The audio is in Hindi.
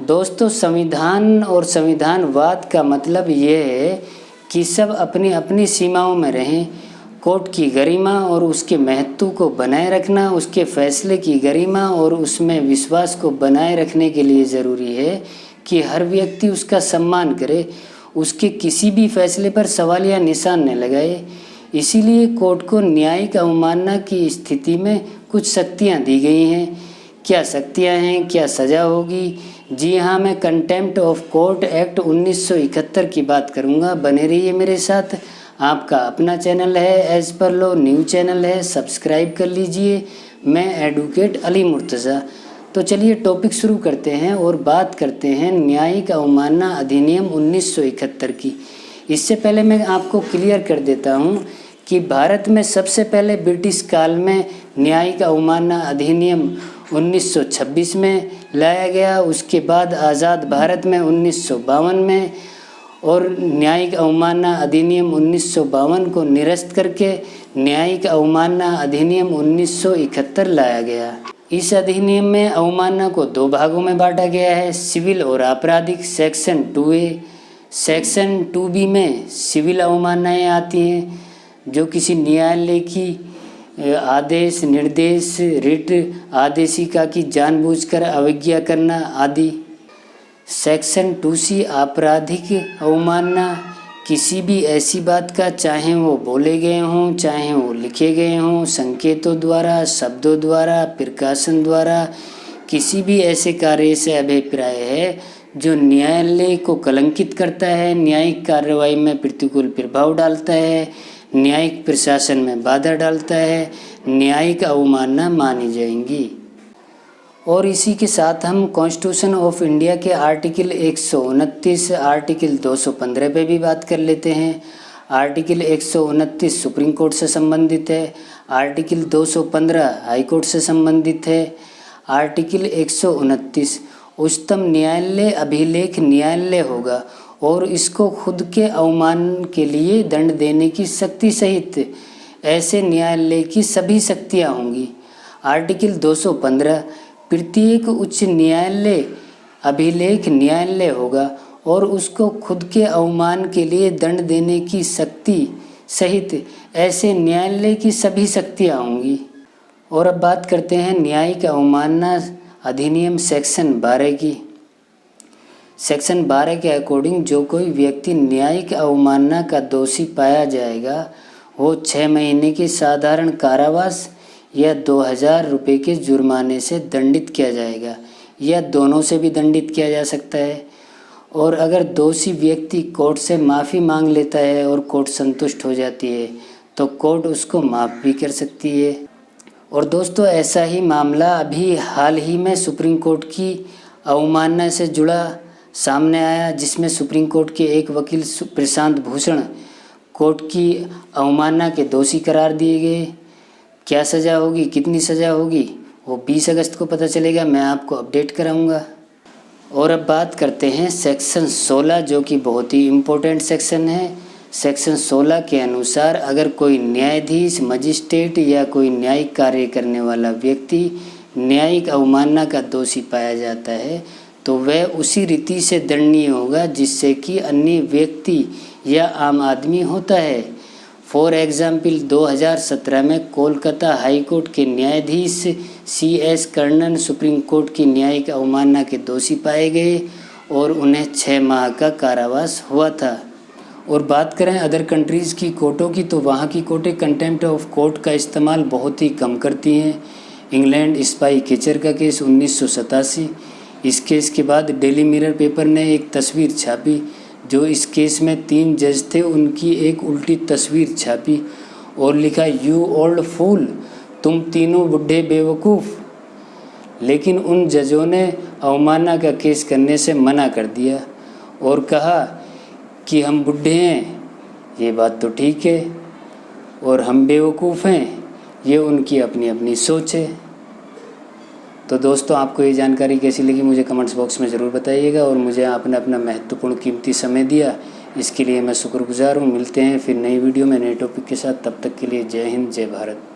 दोस्तों, संविधान और संविधानवाद का मतलब ये है कि सब अपनी अपनी सीमाओं में रहें। कोर्ट की गरिमा और उसके महत्व को बनाए रखना, उसके फैसले की गरिमा और उसमें विश्वास को बनाए रखने के लिए ज़रूरी है कि हर व्यक्ति उसका सम्मान करे, उसके किसी भी फैसले पर सवाल या निशान न लगाए। इसीलिए कोर्ट को न्यायिक अवमानना की स्थिति में कुछ शक्तियाँ दी गई हैं। क्या शक्तियाँ हैं, क्या सज़ा होगी? जी हाँ, मैं कंटेम्प्ट ऑफ कोर्ट एक्ट 1971 की बात करूँगा। बने रहिए मेरे साथ। आपका अपना चैनल है as per law, new channel है, सब्सक्राइब कर लीजिए। मैं एडवोकेट अली मुर्तज़ा। तो चलिए टॉपिक शुरू करते हैं और बात करते हैं न्यायिक अवमानना अधिनियम 1971 की। इससे पहले मैं आपको क्लियर कर देता हूँ कि भारत में सबसे पहले ब्रिटिश काल में न्यायिक अवमानना अधिनियम 1926 में लाया गया। उसके बाद आज़ाद भारत में 1952 में, और न्यायिक अवमानना अधिनियम 1952 को निरस्त करके न्यायिक अवमानना अधिनियम 1971 लाया गया। इस अधिनियम में अवमानना को दो भागों में बांटा गया है, सिविल और आपराधिक। सेक्शन 2A, सेक्शन 2B में सिविल अवमाननाएँ आती हैं, जो किसी न्यायालय की आदेश, निर्देश, रिट, आदेशिका की जानबूझकर अवज्ञा करना आदि। सेक्शन 2C आपराधिक अवमानना, किसी भी ऐसी बात का, चाहे वो बोले गए हों, चाहे वो लिखे गए हों, संकेतों द्वारा, शब्दों द्वारा, प्रकाशन द्वारा, किसी भी ऐसे कार्य से अभिप्राय है जो न्यायालय को कलंकित करता है, न्यायिक कार्रवाई में प्रतिकूल प्रभाव डालता है, न्यायिक प्रशासन में बाधा डालता है, न्यायिक अवमानना मानी जाएंगी। और इसी के साथ हम कॉन्स्टिट्यूशन ऑफ इंडिया के आर्टिकल 129, आर्टिकल 215 पे भी बात कर लेते हैं। आर्टिकल 129 सुप्रीम कोर्ट से संबंधित है, आर्टिकल 215 हाई कोर्ट से संबंधित है। आर्टिकल 129 उच्चतम न्यायालय अभिलेख न्यायालय होगा और इसको खुद के अवमान के लिए दंड देने की शक्ति सहित ऐसे न्यायालय की सभी शक्तियाँ होंगी। आर्टिकल 215 प्रत्येक उच्च न्यायालय अभिलेख न्यायालय होगा और उसको खुद के अवमान के लिए दंड देने की शक्ति सहित ऐसे न्यायालय की सभी शक्तियाँ होंगी। और अब बात करते हैं न्यायिक अवमानना अधिनियम सेक्शन 12 की। सेक्शन 12 के अकॉर्डिंग जो कोई व्यक्ति न्यायिक अवमानना का दोषी पाया जाएगा वो 6 महीने के साधारण कारावास या 2000 रुपये के जुर्माने से दंडित किया जाएगा, या दोनों से भी दंडित किया जा सकता है। और अगर दोषी व्यक्ति कोर्ट से माफ़ी मांग लेता है और कोर्ट संतुष्ट हो जाती है तो कोर्ट उसको माफ़ भी कर सकती है। और दोस्तों, ऐसा ही मामला अभी हाल ही में सुप्रीम कोर्ट की अवमानना से जुड़ा सामने आया, जिसमें सुप्रीम कोर्ट के एक वकील प्रशांत भूषण कोर्ट की अवमानना के दोषी करार दिए गए। क्या सज़ा होगी, कितनी सज़ा होगी, वो 20 अगस्त को पता चलेगा। मैं आपको अपडेट कराऊंगा। और अब बात करते हैं सेक्शन 16, जो कि बहुत ही इम्पोर्टेंट सेक्शन है। सेक्शन 16 के अनुसार अगर कोई न्यायाधीश, मजिस्ट्रेट या कोई न्यायिक कार्य करने वाला व्यक्ति न्यायिक अवमानना का दोषी पाया जाता है तो वह उसी रीति से दंडनीय होगा जिससे कि अन्य व्यक्ति या आम आदमी होता है। फॉर एग्जाम्पल 2017 में कोलकाता हाई कोर्ट के न्यायाधीश CS कर्णन सुप्रीम कोर्ट की न्यायिक अवमानना के दोषी पाए गए और उन्हें 6 माह का कारावास हुआ था। और बात करें अदर कंट्रीज़ की कोर्टों की, तो वहाँ की कोर्टें कंटेम्प्ट ऑफ कोर्ट का इस्तेमाल बहुत ही कम करती हैं। इंग्लैंड स्पाई केचर का केस 1987, इस केस के बाद डेली मिरर पेपर ने एक तस्वीर छापी जो इस केस में 3 जज थे, उनकी एक उल्टी तस्वीर छापी और लिखा यू ओल्ड फूल, तुम तीनों बुढ़े बेवकूफ़। लेकिन उन जजों ने अवमानना का केस करने से मना कर दिया और कहा कि हम बुढ़े हैं ये बात तो ठीक है और हम बेवकूफ़ हैं ये उनकी अपनी अपनी सोच है। तो दोस्तों, आपको ये जानकारी कैसी लगी मुझे कमेंट्स बॉक्स में ज़रूर बताइएगा। और मुझे आपने अपना महत्वपूर्ण कीमती समय दिया, इसके लिए मैं शुक्रगुजार हूँ। मिलते हैं फिर नई वीडियो में नए टॉपिक के साथ। तब तक के लिए जय हिंद, जय भारत।